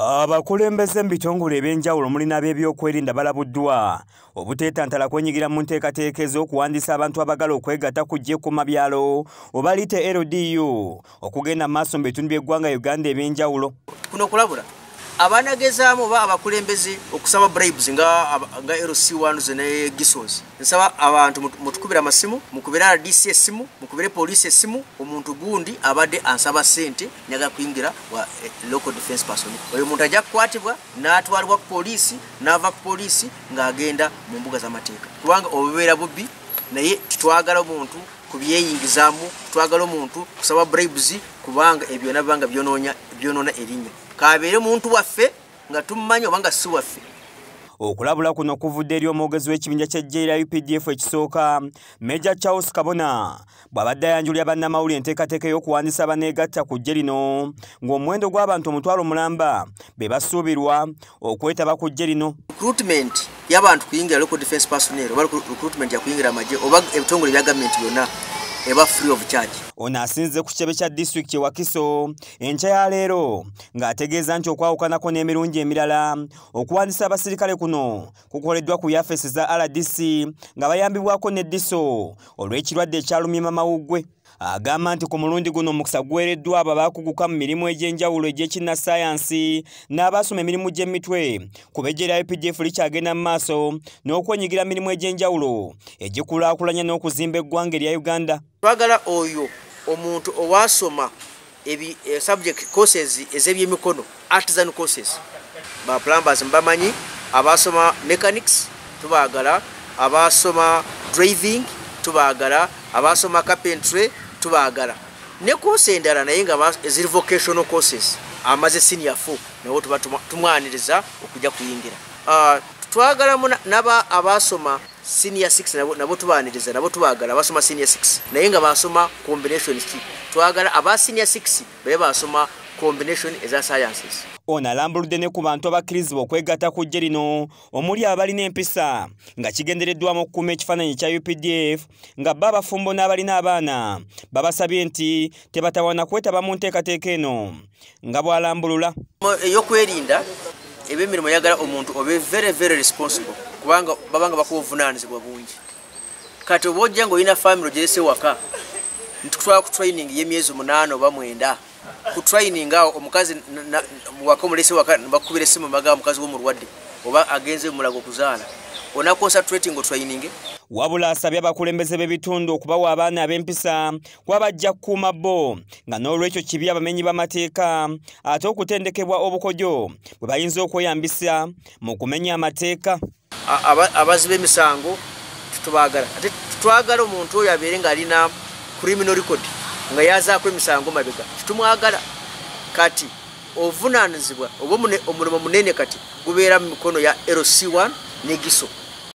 Abakulembeze mbitongole ebyenjawulo mulina ab'ebyokwerinda balabuddwa obuteetantala kwenyigira mu nteekateeka ez'okuwandiisa abantu abagala okwegatta ku ggyekkuma byalo oba lite LDU okugenda mu maaso mu bitundu by'eggwanga Uganda ebyenjawulo. Kuno kulabula abanagezaamu oba abakulembeze okusaba bribes nga LC1 ne Gisos. Nsaba abantu mutukubira amasimu, mukubira RDC essimu, mukubire police essimu, omuntu gundi abadde ansaba sente nyaga kuyingira wa local defense person. Oyo muntu ajja kukwatibwa n'atwalibwa ku poliisi n'ava ku poliisi ng'agenda mu mbuga z'amateeka. Kubanga obubeera bubbi naye twagala omuntu kubyeyingizaamu, twagala omuntu kusaba bribes kubanga ebyo nabanga byonona erinnya. Kabeere muntu waffe nga tummanyi obanga si waffe. Okulabula kuno kuvudde eri omwogezi w'ekibinja ky'eggye UPDF ekisooka Major Charles Kabona bw'abadde ayanjulira bannamawulire enteekateeka y'okuwandiisa abaneegatta ku ggye lino ng'omuwendo gw'abantu omutwalo mulamba be basuubirwa okwetaba ku ggye lino. Recruitment y'abantu kuyingira local defense personnel oba recruitment ya kuyingira amagye oba ebitongole bya gavumenti byonna eba free of charge. Ono asinze ku kitebe kya district Wakiso enkya ya leero ng'ategeeza nti okwawukanako n'emirungi emirala okuwandiisa abasirikale kuno kukoleddwa ku yafesi za RDC nga bayambibwako ne DISO olw'ekirwadde ekyalumye Mamawuggwe. Agamba nti ku mulundi guno omukisa guweereddwa abo abaakuguka mu mirimu egy'enjawulo egy'ekinnasayansi n'abaasoma emirimu gy'emitwe kuba eggye lya UPDF likyagenda mu maaso n'okwenyigira mirimu egy'enjawulo egikulaakulanya n'okuzimba eggwanga erya Uganda. Twagala oyo omuntu owasoma subject courses ez'ebyemikono artisan courses ba plumbers mbamanyi, abasoma mechanics tubaagala, abasoma driving tubaagala, abasoma carpentry tubaagala, ne course endala naye nga eziri vocational courses amaze senior 4 nawo tuba tumwaniriza okujja kuyingira. Twagala naba abasoma senior 6 nabo tubaaniriza, nabo tubaagala abasoma senior 6 naye nga basoma combination ki. Twagala aba senior 6 babe basoma combination eza sciences. Ono alambuludde ne ku bantu abakkirizibwa okwegatta ku ggye lino omuli abalina empisa nga kigendereddwamu okukuuma ekifaananyi kya UPDF nga bo abafumbo n'abalina abaana babasabye nti tebatawaana kwetaba mu nteekateeka eno nga bw'alambulula. Ey'okwerinda eby'emirimu yagala omuntu obe very responsible kubanga babanga bakuwa obuvunaanyizibwa bungi. Kati oba ojja ng'olina family ogyerese waka ntitwala ku training y'emyezi 8 oba 9 ku training awo omukazi waka omulese waka bakubira essimu maga omukazi w'omulwadde oba agenze mulago kuzaala onaconcentrating training. Wabula asabye abakulembeze b'ebitundu okubawa abaana ab'empisa kwabajja kukuuma bo nga n'olwekyo kibi abamenyi b'amateeka ate okutendekebwa obukodyo bwe bayinza okweyambisa mu kumenya amateeka. Abaziba emisango tubaagala ate twagala omuntu oyo abeere ng'alina criminal record nga yazaako emisango mabega tumwagala. Kati ovunaanyizibwa oba omulimo munene kati gubeera mu mikono ya LC1 ne Giso.